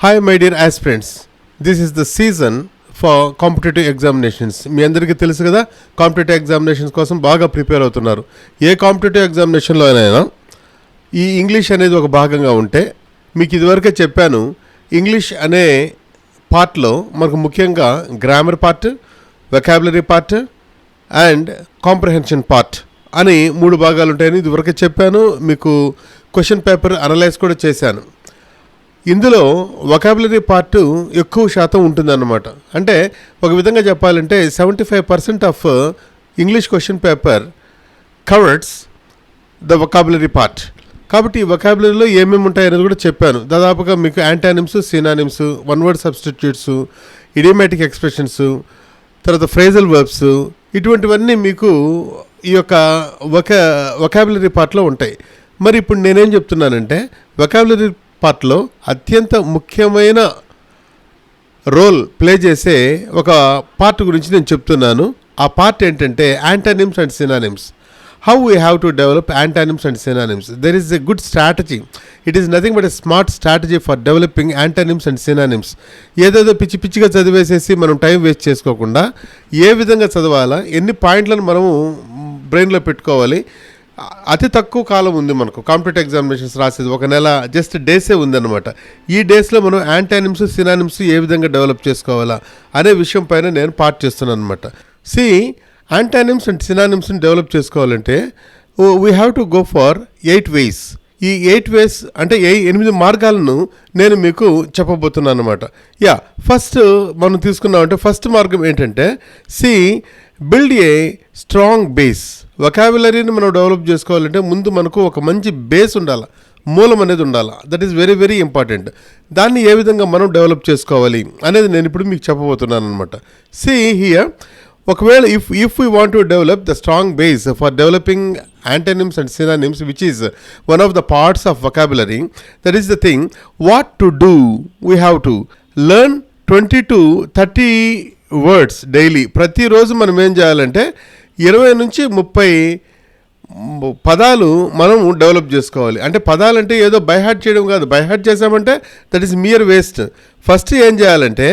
Hi my dear aspirants, this is the season for competitive examinations. మీ అందరికీ తెలుసు కదా, కాంపిటేటివ్ ఎగ్జామినేషన్స్ కోసం బాగా ప్రిపేర్ అవుతున్నారు. ఏ కాంపిటేటివ్ ఎగ్జామినేషన్లో అయినా ఈ ఇంగ్లీష్ అనేది ఒక భాగంగా ఉంటే, మీకు ఇదివరకే చెప్పాను, ఇంగ్లీష్ అనే పార్ట్లో మనకు ముఖ్యంగా grammar part, vocabulary part and comprehension part అని 3 భాగాలు ఉంటాయని ఇదివరకే చెప్పాను. మీకు క్వశ్చన్ పేపర్ అనలైజ్ కూడా చేశాను. ఇందులో వొకాబులరీ పార్ట్ ఎక్కువ శాతం ఉంటుందన్నమాట. అంటే ఒక విధంగా చెప్పాలంటే 75% of English question paper covers the vocabulary part. కాబట్టి ఈ వొకాబులరీలో ఏమేమి ఉంటాయనేది కూడా చెప్పాను. దాదాపుగా మీకు antonyms, synonyms, one word substitutes, idiomatic expressions, తర్వాత ఫ్రేజల్ వర్బ్స్, ఇటువంటివన్నీ మీకు ఈ యొక్క వొకాబులరీ పార్ట్లో ఉంటాయి. మరి ఇప్పుడు నేనేం చెప్తున్నానంటే, వొకాబులరీ పార్ట్లో అత్యంత ముఖ్యమైన రోల్ ప్లే చేసే ఒక పార్ట్ గురించి నేను చెప్తున్నాను. ఆ పార్ట్ ఏంటంటే antonyms and synonyms. How we have to develop antonyms and synonyms. There is a good strategy. It is nothing but a smart strategy for developing antonyms and synonyms. ఏదేదో పిచ్చి పిచ్చిగా చదివేసేసి మనం టైం వేస్ట్ చేసుకోకుండా ఏ విధంగా చదవాలా, ఎన్ని పాయింట్లను మనము బ్రెయిన్లో పెట్టుకోవాలి. అతి తక్కువ కాలం ఉంది మనకు కాంపిటేటివ్ ఎగ్జామినేషన్స్ రాసేది, 1 నెల జస్ట్ డేసే ఉందన్నమాట. ఈ డేస్లో మనం యాంటానిమ్స్, సినానిమ్స్ ఏ విధంగా డెవలప్ చేసుకోవాలా అనే విషయం పైన నేను పార్ట్ చేస్తున్నాను అనమాట. యాంటానిమ్స్ అండ్ సినానిమ్స్ని డెవలప్ చేసుకోవాలంటే we have to go for 8 ways. ఈ 8 ways అంటే 8 మార్గాలను నేను మీకు చెప్పబోతున్నాను అనమాట. ఫస్ట్ మనం తీసుకున్నామంటే ఫస్ట్ మార్గం ఏంటంటే బిల్డ్ ఏ స్ట్రాంగ్ బేస్. వొకాబులరీని మనం డెవలప్ చేసుకోవాలంటే ముందు మనకు ఒక మంచి బేస్ ఉండాలి, మూలం అనేది ఉండాలి. That is very very important. దాన్ని ఏ విధంగా మనం డెవలప్ చేసుకోవాలి అనేది నేను ఇప్పుడు మీకు చెప్పబోతున్నాను అనమాట. హియర్, ఒకవేళ if we want to develop the strong base for developing antonyms and synonyms, which is one of the parts of vocabulary, that is the thing, what to do. We have to learn 20 to 30 words daily. ప్రతిరోజు మనం ఏం చేయాలంటే 20 నుంచి 30 పదాలు మనం develop చేసుకోవాలి. అంటే పదాలంటే ఏదో బైహార్ట్ చేయడం కాదు. బైహార్ట్ చేసామంటే that is mere waste. First ఏం చేయాలంటే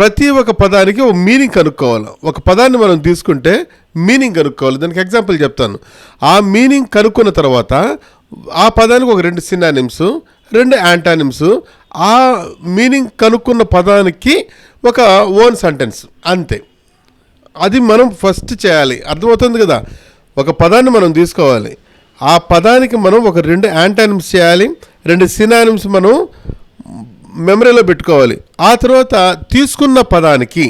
ప్రతి ఒక్క పదానికి ఒక మీనింగ్ కనుక్కోవాలి. ఒక పదాన్ని మనం తీసుకుంటే మీనింగ్ కనుక్కోవాలి. దానికి ఎగ్జాంపుల్ చెప్తాను. ఆ మీనింగ్ కనుక్కున్న తర్వాత ఆ పదానికి ఒక 2 సినానిమ్స్, 2 యాంటానిమ్స్, ఆ మీనింగ్ కనుక్కున్న పదానికి ఒక ఓన్ సెంటెన్స్, అంతే. అది మనం ఫస్ట్ చేయాలి. అర్థమవుతుంది కదా. ఒక పదాన్ని మనం తీసుకోవాలి, ఆ పదానికి మనం ఒక 2 యాంటానిమ్స్ చేయాలి, 2 సినానిమ్స్ మనం మెమరీలో పెట్టుకోవాలి. ఆ తర్వాత తీసుకున్న పదానికి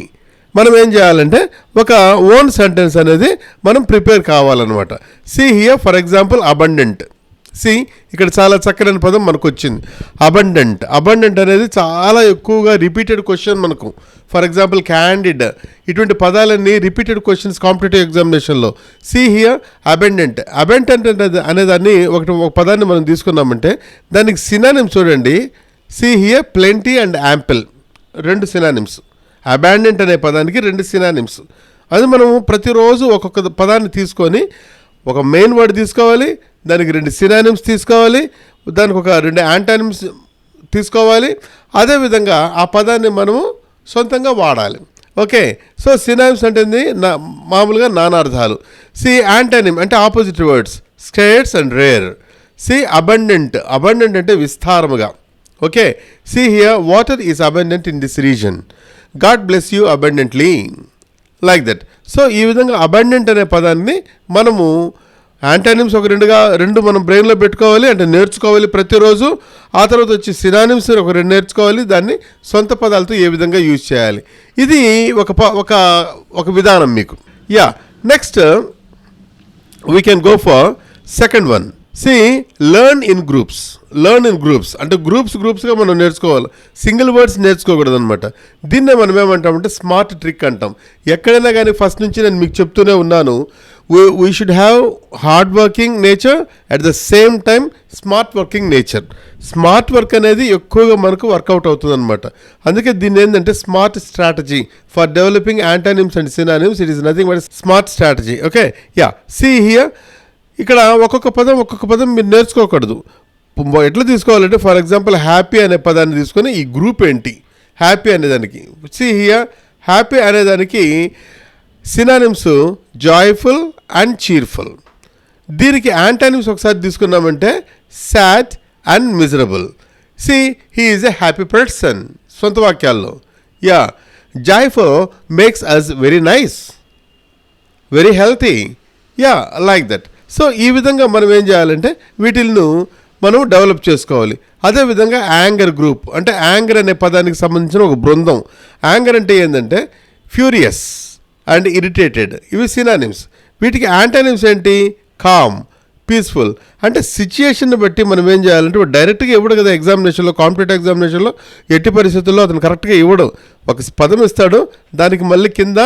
మనం ఏం చేయాలంటే ఒక ఓన్ సెంటెన్స్ అనేది మనం ప్రిపేర్ కావాలన్నమాట. Here for example abundant. ఇక్కడ చాలా చక్కని పదం మనకు వచ్చింది, అబండెంట్. అబండెంట్ అనేది చాలా ఎక్కువగా రిపీటెడ్ క్వశ్చన్ మనకు. ఫర్ ఎగ్జాంపుల్ క్యాండిడ్, ఇటువంటి పదాలన్నీ రిపీటెడ్ క్వశ్చన్స్ కాంపిటేటివ్ ఎగ్జామినేషన్లో. Here abundant. అబండెంట్ అనేదాన్ని ఒక పదాన్ని మనం తీసుకున్నామంటే దానికి సినానిమ్ చూడండి. Here plenty and ample, 2 synonyms. Abundant అనే పదానికి 2 సినానిమ్స్. అది మనం ప్రతిరోజు ఒక్కొక్క పదాన్ని తీసుకొని ఒక మెయిన్ వర్డ్ తీసుకోవాలి, దానికి 2 సినానిమ్స్ తీసుకోవాలి, దానికి ఒక 2 యాంటానిమ్స్ తీసుకోవాలి. అదేవిధంగా ఆ పదాన్ని మనము సొంతంగా వాడాలి. ఓకే. సినానిమ్స్ అంటే మామూలుగా నానార్థాలు. యాంటానిమ్ అంటే opposite words, scares and rare. Abundant. Abundant అంటే విస్తారముగా. Okay. Here water is abundant in this reason. God bless you abundantly, like that. ఈ విధంగా అబండెంట్ అనే పదాన్ని మనము యాంటానిమ్స్ ఒక 2 మనం బ్రెయిన్లో పెట్టుకోవాలి, అంటే నేర్చుకోవాలి ప్రతిరోజు. ఆ తర్వాత వచ్చి సినానిమ్స్ ఒక 2 నేర్చుకోవాలి, దాన్ని సొంత పదాలతో ఏ విధంగా యూజ్ చేయాలి. ఇది ఒక విధానం మీకు. Next we can go for second one. Learn in groups. Learn in groups అంటే గ్రూప్స్గా మనం నేర్చుకోవాలి. సింగిల్ వర్డ్స్ నేర్చుకోకూడదు అనమాట. దీన్నే మనం ఏమంటామంటే స్మార్ట్ ట్రిక్ అంటాం. ఎక్కడైనా కానీ ఫస్ట్ నుంచి నేను మీకు చెప్తూనే ఉన్నాను, we should have hard working nature at the same time smart working nature. Smart work అనేది ఎక్కువగా మనకు వర్కౌట్ అవుతుంది అనమాట. అందుకే దీన్ని ఏంటంటే smart strategy for developing antonyms and synonyms. It is nothing but smart strategy. Okay. Here ఇక్కడ ఒక్కొక్క పదం మీరు నేర్చుకోకూడదు. ఎట్లా తీసుకోవాలంటే ఫర్ ఎగ్జాంపుల్ హ్యాపీ అనే పదాన్ని తీసుకొని ఈ గ్రూప్ ఏంటి హ్యాపీ అనేదానికి సి హియర్ హ్యాపీ అనేదానికి సినానిమ్స్ జాయ్ఫుల్ అండ్ చీర్ఫుల్. దీనికి యాంటానిమ్స్ ఒకసారి తీసుకున్నామంటే sad and miserable. See he is a happy person సొంత వాక్యాల్లో. Yeah joyful makes us very nice, very healthy. Yeah like that. So ఈ విధంగా మనం ఏం చేయాలంటే వీటిల్ని మనం డెవలప్ చేసుకోవాలి. అదేవిధంగా యాంగర్ గ్రూప్ అంటే యాంగర్ అనే పదానికి సంబంధించిన ఒక బృందం. యాంగర్ అంటే ఏంటంటే ఫ్యూరియస్ అండ్ ఇరిటేటెడ్, ఇవి సినానిమ్స్. వీటికి యాంటానిమ్స్ ఏంటి? Calm, peaceful. అంటే సిచ్యుయేషన్ని బట్టి మనం ఏం చేయాలంటే డైరెక్ట్గా ఇవ్వడు కదా ఎగ్జామినేషన్లో, కాంపిటేటివ్ ఎగ్జామినేషన్లో ఎట్టి పరిస్థితుల్లో అతను కరెక్ట్గా ఇవ్వడు. ఒక పదం ఇస్తాడు, దానికి మళ్ళీ కింద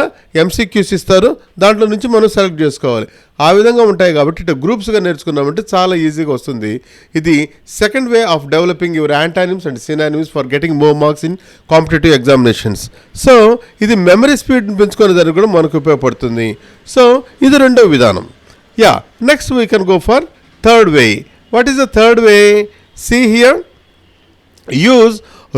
ఎంసీక్యూస్ ఇస్తారు, దాంట్లో నుంచి మనం సెలెక్ట్ చేసుకోవాలి. ఆ విధంగా ఉంటాయి కాబట్టి ఇట్లా గ్రూప్స్గా నేర్చుకున్నామంటే చాలా ఈజీగా వస్తుంది. ఇది second way of developing your antonyms and synonyms for getting more marks in competitive examinations. So ఇది మెమరీ స్పీడ్ని పెంచుకునే దానికి కూడా మనకు ఉపయోగపడుతుంది. సో ఇది రెండో విధానం. Yeah, next we can go for third way. What is the third way? See here, use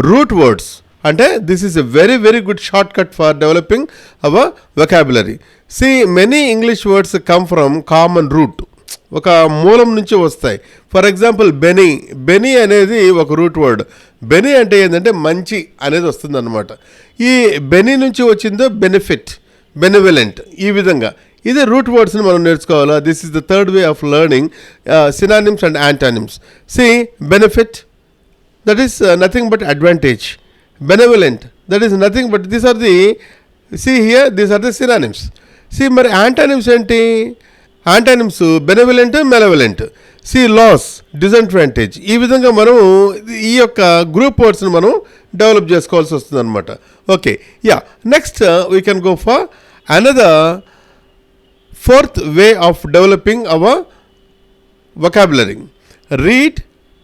root words. And this is a very very good shortcut for developing our vocabulary. See, many English words come from common root. ఒక మూలం నుంచి వస్తాయి. For example Benny, Benny అనేది ఒక root word. Benny అంటే ఏంటంటే మంచి అనేది వస్తుంది అనమాట. ఈ బెనీ నుంచి వచ్చిందో బెనిఫిట్, బెనివలెంట్, ఈ విధంగా ఇది రూట్ వర్డ్స్ని మనం నేర్చుకోవాలా. This is the third way of learning synonyms and antonyms. See benefit, that is nothing but advantage. Benevolent, that is nothing but these are the see here these are the synonyms. See మరి antonyms ఏంటి? Antonyms benevolent, malevolent. See loss, disadvantage. ఈ విధంగా మనం ఈ యొక్క group వర్డ్స్ని మనం develop చేసుకోవాల్సి వస్తుంది అనమాట. Okay, yeah, next we can go for another fourth way of developing our vocabulary. Read,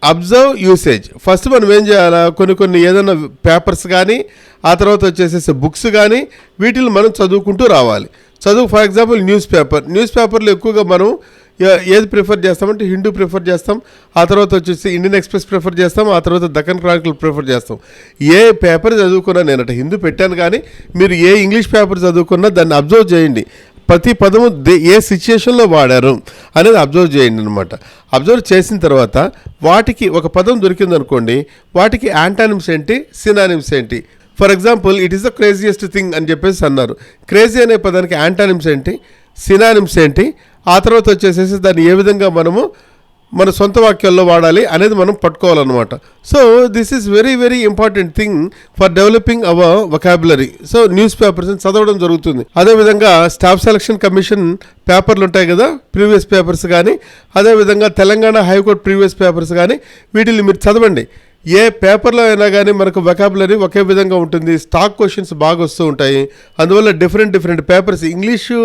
observe, usage. First మనం ఏం చేయాలా, కొన్ని ఏదైనా పేపర్స్ కానీ ఆ తర్వాత వచ్చేసేసి బుక్స్ కానీ వీటిని మనం చదువుకుంటూ రావాలి. ఫర్ ఎగ్జాంపుల్ న్యూస్ పేపర్లో ఎక్కువగా మనం ఏది ప్రిఫర్ చేస్తామంటే హిందూ ప్రిఫర్ చేస్తాం, ఆ తర్వాత వచ్చేసి ఇండియన్ ఎక్స్ప్రెస్ ప్రిఫర్ చేస్తాం, ఆ తర్వాత దక్కన్ క్రానికల్ ప్రిఫర్ చేస్తాం. ఏ పేపర్ చదువుకున్నా, నేను అటు హిందూ పెట్టాను కానీ మీరు ఏ ఇంగ్లీష్ పేపర్ చదువుకున్నా దాన్ని అబ్జర్వ్ చేయండి. ప్రతి పదము ఏ సిచ్యుయేషన్లో వాడారు అనేది అబ్జర్వ్ చేయండి అనమాట. అబ్జర్వ్ చేసిన తర్వాత వాటికి ఒక పదం దొరికిందనుకోండి, వాటికి యాంటానిమ్స్ ఏంటి, సినానిమ్స్ ఏంటి. For example it is the craziest thing అని చెప్పేసి అన్నారు. క్రేజీ అనే పదానికి యాంటానిమ్స్ ఏంటి, సినానిమ్స్ ఏంటి, ఆ తర్వాత వచ్చేసేసి దాన్ని ఏ విధంగా మనము మన సొంత వాక్యాల్లో వాడాలి అనేది మనం పట్టుకోవాలన్నమాట. So this is very very important thing for developing our vocabulary. So newspapers చదవడం జరుగుతుంది. అదేవిధంగా స్టాఫ్ సెలక్షన్ కమిషన్ పేపర్లు ఉంటాయి కదా, ప్రీవియస్ పేపర్స్ కానీ, అదేవిధంగా తెలంగాణ హైకోర్టు ప్రీవియస్ పేపర్స్ కానీ, వీటిని మీరు చదవండి. ఏ పేపర్లో అయినా కానీ మనకు వొకాబులరీ ఒకే విధంగా ఉంటుంది. స్టాక్ క్వశ్చన్స్ బాగా వస్తూ ఉంటాయి. అందువల్ల డిఫరెంట్ పేపర్స్ ఇంగ్లీషు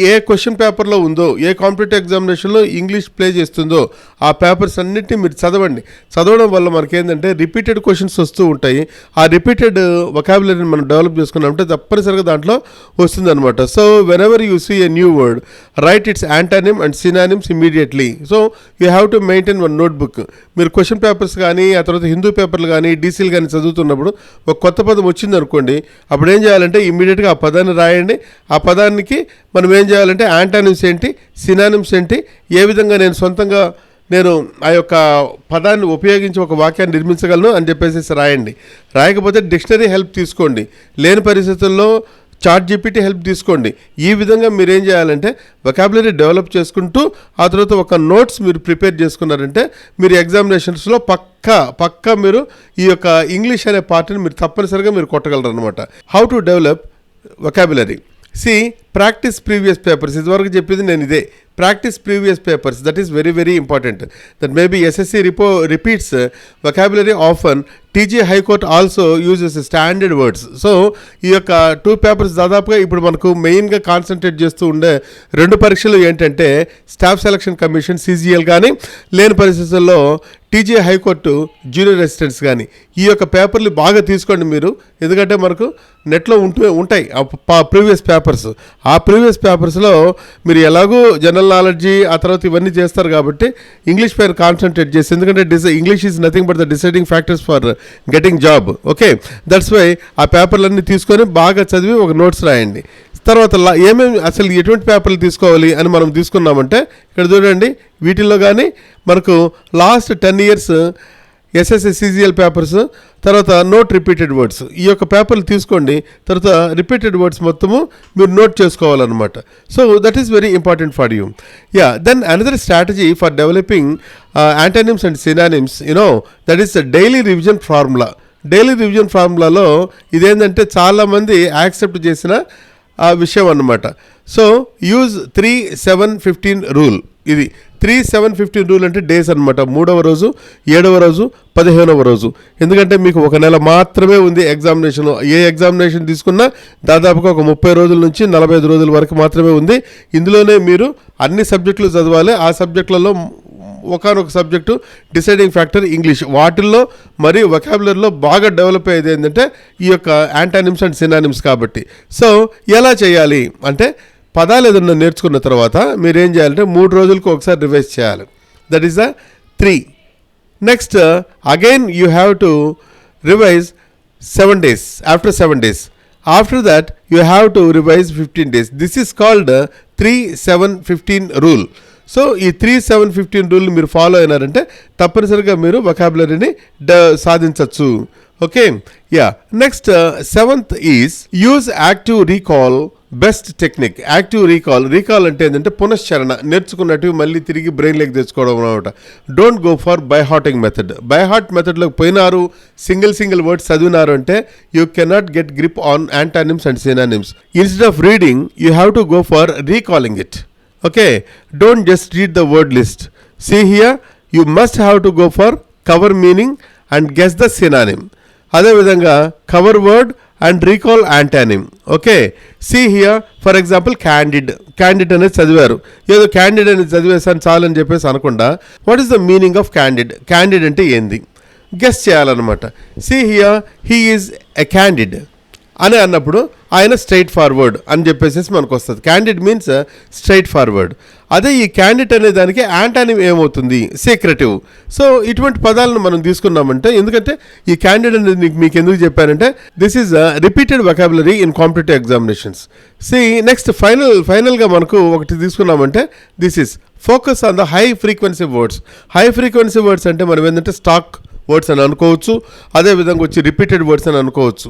ఏ క్వశ్చన్ పేపర్లో ఉందో, ఏ కాంపిటేటివ్ ఎగ్జామినేషన్లో ఇంగ్లీష్ ప్లే చేస్తుందో ఆ పేపర్స్ అన్నిటిని మీరు చదవండి. చదవడం వల్ల మనకేంటంటే రిపీటెడ్ క్వశ్చన్స్ వస్తూ ఉంటాయి. ఆ రిపీటెడ్ వొకాబులరీని మనం డెవలప్ చేసుకున్నామంటే తప్పనిసరిగా దాంట్లో వస్తుందన్నమాట. So whenever you see a new word, write its antonym and synonyms immediately. So you have to maintain one notebook. మీరు క్వశ్చన్ పేపర్స్ కానీ, ఆ తర్వాత హిందూ పేపర్లు కానీ, డీసీలు కానీ చదువుతున్నప్పుడు ఒక కొత్త పదం వచ్చిందనుకోండి, అప్పుడు ఏం చేయాలంటే ఇమీడియట్గా ఆ పదాన్ని రాయండి. ఆ పదానికి మనం ఏం చేయాలంటే యాంటానిమ్స్ ఏంటి, సినానిమ్స్ ఏంటి, ఏ విధంగా నేను సొంతంగా ఆ యొక్క పదాన్ని ఉపయోగించి ఒక వాక్యాన్ని నిర్మించగలను అని చెప్పేసి రాయండి. రాయకపోతే డిక్షనరీ హెల్ప్ తీసుకోండి, లేని పరిస్థితుల్లో చాట్ జీపీటీ హెల్ప్ తీసుకోండి. ఈ విధంగా మీరు ఏం చేయాలంటే వొకాబులరీ డెవలప్ చేసుకుంటూ ఆ తర్వాత ఒక నోట్స్ మీరు ప్రిపేర్ చేసుకున్నారంటే మీరు ఎగ్జామినేషన్స్లో పక్కా మీరు ఈ యొక్క ఇంగ్లీష్ అనే పార్ట్ని మీరు తప్పనిసరిగా మీరు కొట్టగలరు అనమాట. How to develop vocabulary. C practice previous papers. ఇదివరకు చెప్పింది నేను ఇదే, practice previous papers. That is very very important. That maybe SSC repeats vocabulary often. TG high court also uses standard words. So ఈ యొక్క 2 పేపర్స్ దాదాపుగా ఇప్పుడు మనకు మెయిన్గా కాన్సన్ట్రేట్ చేస్తూ ఉండే 2 పరీక్షలు ఏంటంటే స్టాఫ్ సెలక్షన్ కమిషన్ సిజిఎల్ కానీ, లేని పరిస్థితుల్లో టీజీ హైకోర్టు జూనియర్ అసిస్టెంట్స్ కానీ ఈ యొక్క పేపర్లు బాగా తీసుకోండి మీరు. ఎందుకంటే మనకు నెట్లో ఉంటాయి ప్రీవియస్ పేపర్స్. ఆ ప్రీవియస్ పేపర్స్లో మీరు ఎలాగో జనరల్ నాలెడ్జీ ఆ తర్వాత ఇవన్నీ చేస్తారు కాబట్టి ఇంగ్లీష్ పైన కాన్సన్ట్రేట్ చేసి, ఎందుకంటే English is nothing but the deciding factors for getting job. Okay, that's why ఆ పేపర్లన్నీ తీసుకొని బాగా చదివి ఒక నోట్స్ రాయండి. తర్వాత ఏమేమి అసలు ఎటువంటి పేపర్లు తీసుకోవాలి అని మనం తీసుకున్నామంటే ఇక్కడ చూడండి, వీటిల్లో కానీ మనకు last 10 years SSC CGL papers, తర్వాత నోట్ రిపీటెడ్ వర్డ్స్, ఈ యొక్క పేపర్లు తీసుకోండి. తర్వాత రిపీటెడ్ వర్డ్స్ మొత్తము మీరు నోట్ చేసుకోవాలన్నమాట. So that is very important for you. Then another strategy for developing antonyms and synonyms, that is daily revision formula. Daily revision ఫార్ములాలో ఇదేంటంటే చాలామంది యాక్సెప్ట్ చేసిన ఆ విషయం అన్నమాట. So use 3-7-15 rule. ఇది 3-7-15 రూల్ అంటే డేస్ అనమాట. 3వ రోజు, 7వ రోజు, 15వ రోజు. ఎందుకంటే మీకు ఒక నెల మాత్రమే ఉంది ఎగ్జామినేషన్. ఏ ఎగ్జామినేషన్ తీసుకున్నా దాదాపుగా ఒక 30 రోజుల నుంచి 45 రోజుల వరకు మాత్రమే ఉంది. ఇందులోనే మీరు అన్ని సబ్జెక్టులు చదవాలి. ఆ సబ్జెక్టులలో ఒకనొక సబ్జెక్టు డిసైడింగ్ ఫ్యాక్టర్ ఇంగ్లీష్. వాటిల్లో మరియు వొకాబులరీలో బాగా డెవలప్ అయ్యేది ఏంటంటే ఈ యొక్క యాంటానిమ్స్ అండ్ సినానిమ్స్ కాబట్టి. సో ఎలా చేయాలి అంటే, పదాలు ఏదన్నా నేర్చుకున్న తర్వాత మీరు ఏం చేయాలంటే 3 రోజులకు ఒకసారి రివైజ్ చేయాలి. That is 3. Next again you have to revise 7 days. After 7 days. After that you have to revise 15 days. This is called 3-7-15 rule. So ఈ 3-7-15 రూల్ని మీరు ఫాలో అయినారంటే తప్పనిసరిగా మీరు వొకాబులరీని సాధించవచ్చు. Okay, next 7th is use active recall best technique. Active recall అంటే ఏంటంటే పునశ్చరణ, నేర్చుకున్నట్టు మళ్ళీ తిరిగి బ్రెయిన్లోకి తెచ్చుకోవడం అనమాట. Don't go for by hearting method. By heart మెథడ్లోకి పోయినారు, సింగిల్ వర్డ్స్ చదివినారు అంటే you cannot get grip on antonyms and synonyms. Instead of reading you have to go for recalling it. Okay, don't just read the word list. See here, you must have to go for cover meaning and guess the synonym. అదే విధంగా cover word and recall antonym. Okay, see here, for example, candid అనేది చదివారు. ఏదో candid అనేది చదివేసాను చాలు అని చెప్పేసి అనకుండా, what is the meaning of candid అంటే ఏంది గెస్ చేయాలన్నమాట. See here, he is a candid అని అన్నప్పుడు ఆయన స్ట్రైట్ ఫార్వర్డ్ అని చెప్పేసి మనకు వస్తుంది. Candid means straight forward. అదే ఈ క్యాండిడ్ అనే దానికి యాంటానిమ్ ఏమవుతుంది? సీక్రెటివ్. సో ఇటువంటి పదాలను మనం తీసుకున్నామంటే, ఎందుకంటే ఈ క్యాండిడ్ అనేది మీకు ఎందుకు చెప్పానంటే this is repeated vocabulary in competitive examinations. Next ఫైనల్గా మనకు ఒకటి తీసుకున్నామంటే this is focus on the high frequency words. High frequency words అంటే మనం ఏంటంటే స్టాక్ వర్డ్స్ అని అనుకోవచ్చు, అదేవిధంగా వచ్చి రిపీటెడ్ వర్డ్స్ అని అనుకోవచ్చు.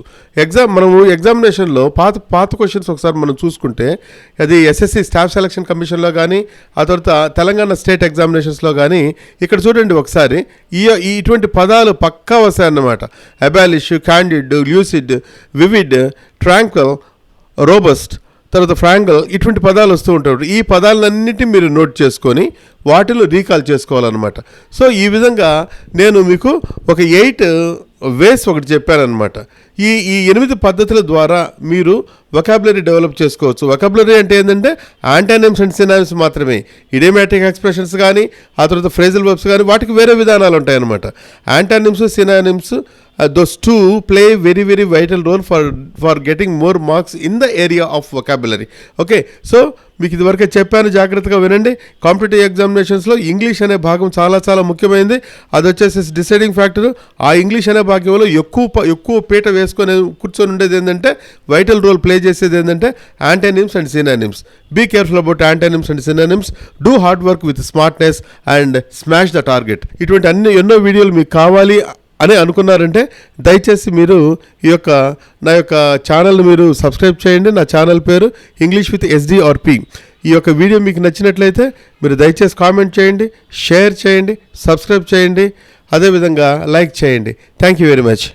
మనము ఎగ్జామినేషన్లో పాత క్వశ్చన్స్ ఒకసారి మనం చూసుకుంటే, అది ఎస్ఎస్సి స్టాఫ్ సెలక్షన్ కమిషన్లో కానీ ఆ తర్వాత తెలంగాణ స్టేట్ ఎగ్జామినేషన్స్లో కానీ ఇక్కడ చూడండి ఒకసారి ఇటువంటి పదాలు పక్కా వస్తాయన్నమాట. అబాలిష్, క్యాండిడ్, ల్యూసిడ్, వివిడ్, ట్రాంక్వల్, రోబస్ట్, తర్వాత ఫ్రాంగల్, ఇటువంటి పదాలు వస్తూ ఉంటాయి. ఈ పదాలన్నింటినీ మీరు నోట్ చేసుకొని వాటిలో రీకాల్ చేసుకోవాలన్నమాట. సో ఈ విధంగా నేను మీకు ఒక 8 ways ఒకటి చెప్పానన్నమాట. ఈ 8 పద్ధతుల ద్వారా మీరు వొకాబులరీ డెవలప్ చేసుకోవచ్చు. వొకాబులరీ అంటే ఏంటంటే యాంటానిమ్స్ అండ్ సినానిమ్స్ మాత్రమే. ఇడియోమాటిక్ ఎక్స్ప్రెషన్స్ కానీ ఆ తర్వాత ఫ్రేజల్ వర్బ్స్ కానీ వాటికి వేరే విధానాలు ఉంటాయన్నమాట. Antonyms, synonyms, those two play very vital role for getting more marks in the area of vocabulary. Okay, so మీకు ఇదివరకే చెప్పాను, జాగ్రత్తగా వినండి. కాంపిటేటివ్ ఎగ్జామినేషన్స్లో ఇంగ్లీష్ అనే భాగం చాలా ముఖ్యమైనది. అది వచ్చేసి డిసైడింగ్ ఫ్యాక్టర్. ఆ ఇంగ్లీష్ అనే భాగంలో ఎక్కువ పీట వేసుకొని కూర్చొని ఉండేది ఏంటంటే, వైటల్ రోల్ ప్లే చేసేది ఏంటంటే antonyms and synonyms. Be careful about antonyms and synonyms. Do hard work with smartness and smash the target. ఇటువంటి ఎన్నో వీడియోలు మీకు కావాలి అని అనుకున్నారంటే దయచేసి మీరు నా యొక్క ఛానల్ని మీరు సబ్స్క్రైబ్ చేయండి. నా ఛానల్ పేరు ఇంగ్లీష్ విత్ SD/P. ఈ యొక్క వీడియో మీకు నచ్చినట్లయితే మీరు దయచేసి కామెంట్ చేయండి, షేర్ చేయండి, సబ్స్క్రైబ్ చేయండి, అదేవిధంగా లైక్ చేయండి. Thank you very much.